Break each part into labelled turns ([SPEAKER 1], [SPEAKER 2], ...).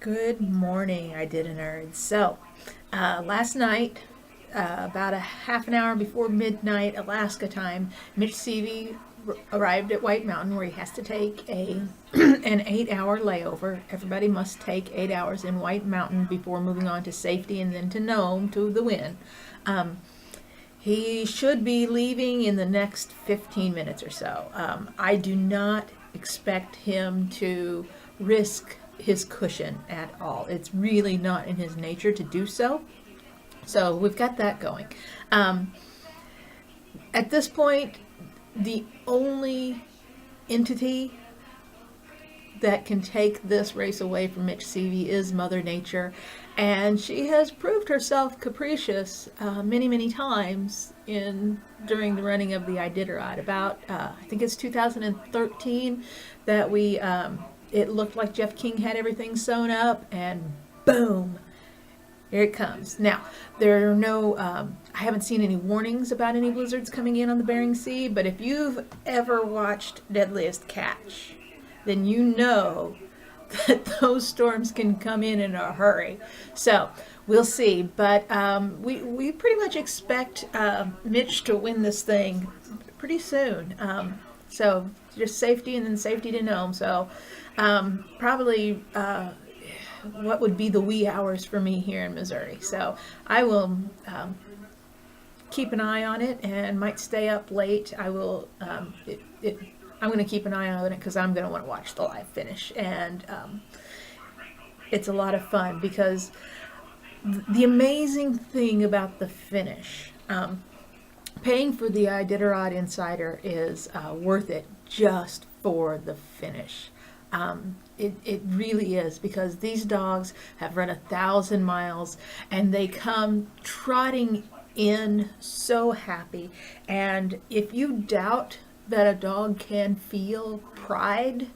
[SPEAKER 1] Good morning, Iditarod. Last night, about a half an hour before midnight Alaska time, Mitch Seavey arrived at White Mountain where he has to take an 8-hour layover. Everybody must take 8 hours in White Mountain before moving on to safety and then to Nome to the Win. He should be leaving in the next 15 minutes or so. I do not expect him to risk his cushion at all. It's really not in his nature to do so. So we've got that going. At this point, the only entity that can take this race away from Mitch Seavey is Mother Nature, and she has proved herself capricious many times during the running of the Iditarod. About I think it's 2013 that it looked like Jeff King had everything sewn up, and boom, here it comes. Now, there are I haven't seen any warnings about any blizzards coming in on the Bering Sea, but if you've ever watched Deadliest Catch, then you know that those storms can come in a hurry. So we'll see, but we pretty much expect Mitch to win this thing pretty soon. So just safety and then safety to Nome. So probably what would be the wee hours for me here in Missouri. So I will keep an eye on it and might stay up late. I will. I'm going to keep an eye on it because I'm going to want to watch the live finish, and it's a lot of fun because the amazing thing about the finish, paying for the Iditarod Insider is worth it just for the finish. It really is, because these dogs have run 1,000 miles and they come trotting in so happy. And if you doubt that a dog can feel pride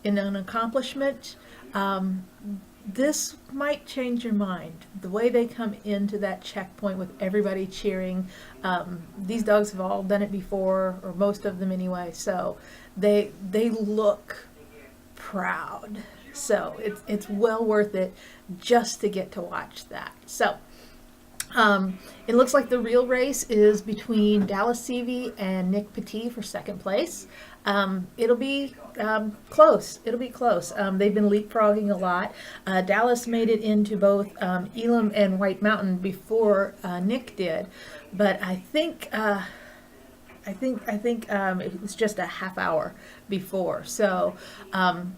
[SPEAKER 1] in an accomplishment, this might change your mind. The way they come into that checkpoint with everybody cheering, these dogs have all done it before, or most of them anyway, so they look proud. So it's well worth it just to get to watch that. So it looks like the real race is between Dallas Seavey and Nick Petit for second place. It'll be close. It'll be close. They've been leapfrogging a lot. Dallas made it into both Elam and White Mountain before Nick did, but I think it was just a half hour before. So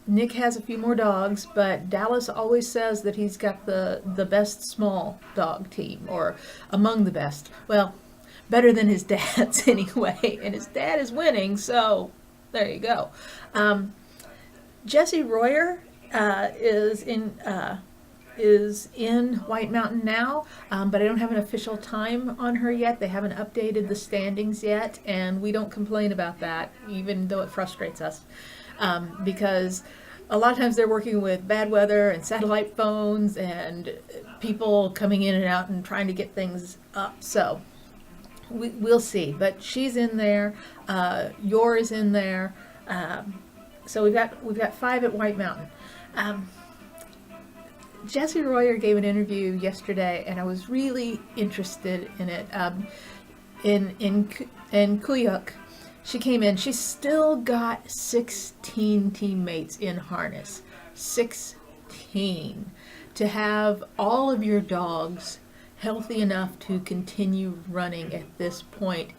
[SPEAKER 1] Nick has a few more dogs, but Dallas always says that he's got the best small dog team, or among the best. Well, better than his dad's anyway, and his dad is winning, so there you go. Jessie Royer is in White Mountain now, but I don't have an official time on her yet. They haven't updated the standings yet, and we don't complain about that, even though it frustrates us, because a lot of times they're working with bad weather and satellite phones and people coming in and out and trying to get things up. So we'll see, but she's in there. Yours in there. So we've got 5 at White Mountain. Jessie Royer gave an interview yesterday, and I was really interested in it. In Kuyuk, she came in. She's still got 16 teammates in harness. 16. To have all of your dogs healthy enough to continue running at this point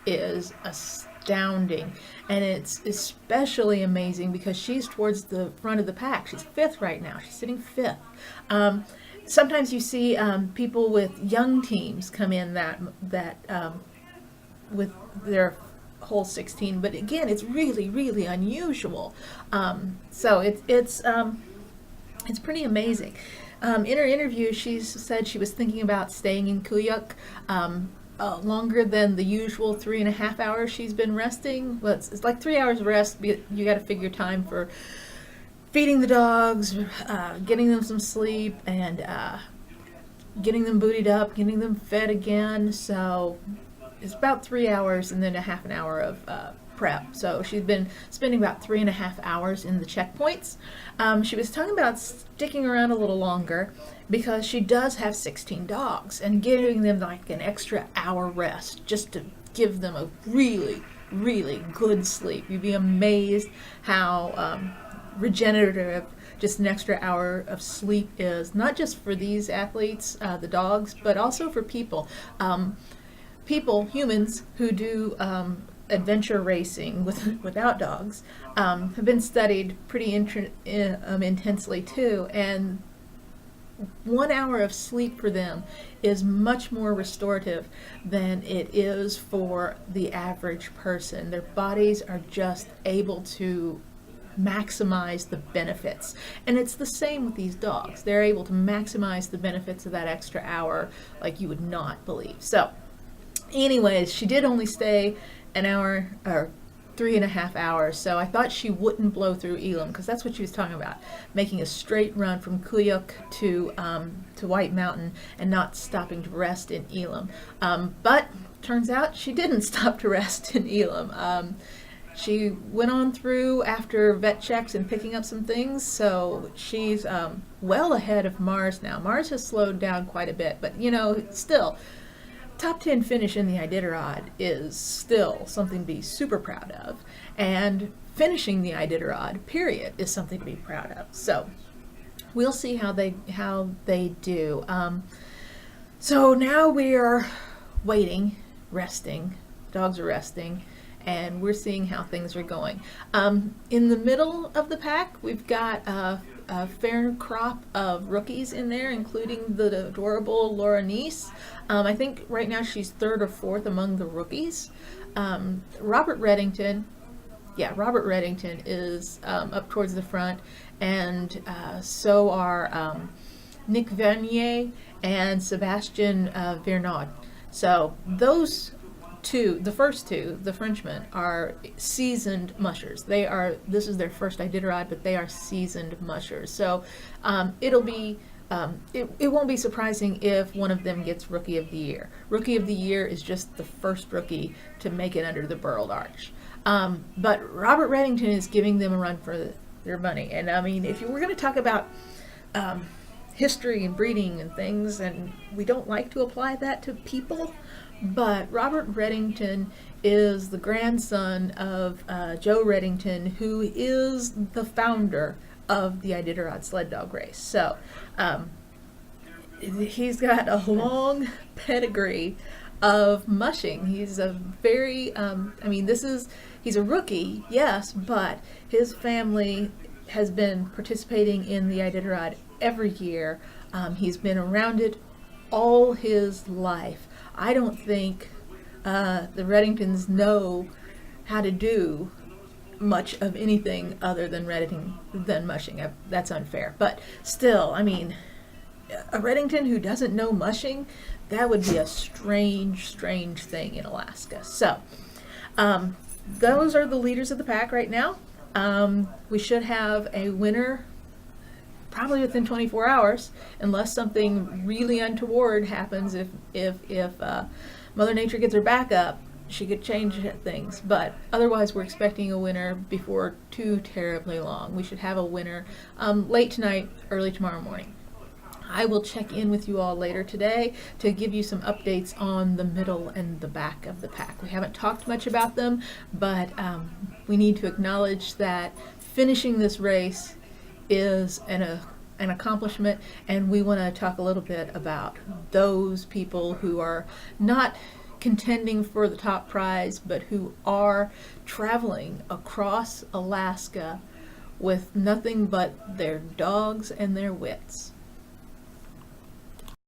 [SPEAKER 1] is astounding, and it's especially amazing because she's towards the front of the pack. She's 5th right now. She's sitting 5th. Sometimes you see people with young teams come in that with their whole 16, but again, it's really unusual. So it's pretty amazing. In her interview, she said she was thinking about staying in Kuyuk longer than the usual 3.5 hours she's been resting. Well, it's like 3 hours rest. You got to figure time for feeding the dogs, getting them some sleep, and getting them bootied up, getting them fed again. So it's about 3 hours and then a half an hour of prep. So she's been spending about 3.5 hours in the checkpoints. She was talking about sticking around a little longer because she does have 16 dogs, and giving them like an extra hour rest just to give them a really, really good sleep. You'd be amazed how regenerative just an extra hour of sleep is, not just for these athletes, the dogs, but also for people. Humans who do adventure racing without dogs have been studied pretty intensely too, and 1 hour of sleep for them is much more restorative than it is for the average person. Their bodies are just able to maximize the benefits, and it's the same with these dogs. They're able to maximize the benefits of that extra hour like you would not believe. So anyways, she did only stay an hour or 3.5 hours, so I thought she wouldn't blow through Elam, because that's what she was talking about, making a straight run from Kuyuk to White Mountain and not stopping to rest in Elam. But turns out she didn't stop to rest in Elam. She went on through after vet checks and picking up some things, so she's well ahead of Mars now. Mars has slowed down quite a bit, but still, top 10 finish in the Iditarod is still something to be super proud of, and finishing the Iditarod, period, is something to be proud of. So we'll see how they do. So now we are waiting, resting. Dogs are resting, and we're seeing how things are going. In the middle of the pack, we've got a fair crop of rookies in there, including the adorable Laura Neese. I think right now she's 3rd or 4th among the rookies. Robert Reddington is up towards the front, and so are Nick Vernier and Sebastian Vernaud. So those two, the first two, the Frenchmen, are seasoned mushers. This is their first Iditarod, but they are seasoned mushers. So it won't be surprising if one of them gets Rookie of the Year. Rookie of the Year is just the first rookie to make it under the Burled Arch. But Robert Reddington is giving them a run for their money. And I mean, if you were going to talk about history and breeding and things, and we don't like to apply that to people, but Robert Reddington is the grandson of Joe Reddington, who is the founder of the Iditarod sled dog race. So he's got a long pedigree of mushing. He's a very, he's a rookie, yes, but his family has been participating in the Iditarod every year. He's been around it all his life. I don't think the Reddingtons know how to do much of anything other than mushing. That's unfair. But still, I mean, a Reddington who doesn't know mushing, that would be a strange thing in Alaska. So, those are the leaders of the pack right now. We should have a winner probably within 24 hours, unless something really untoward happens. If Mother Nature gets her back up, she could change things. But otherwise, we're expecting a winner before too terribly long. We should have a winner late tonight, early tomorrow morning. I will check in with you all later today to give you some updates on the middle and the back of the pack. We haven't talked much about them, but we need to acknowledge that finishing this race is an accomplishment, and we want to talk a little bit about those people who are not contending for the top prize, but who are traveling across Alaska with nothing but their dogs and their wits.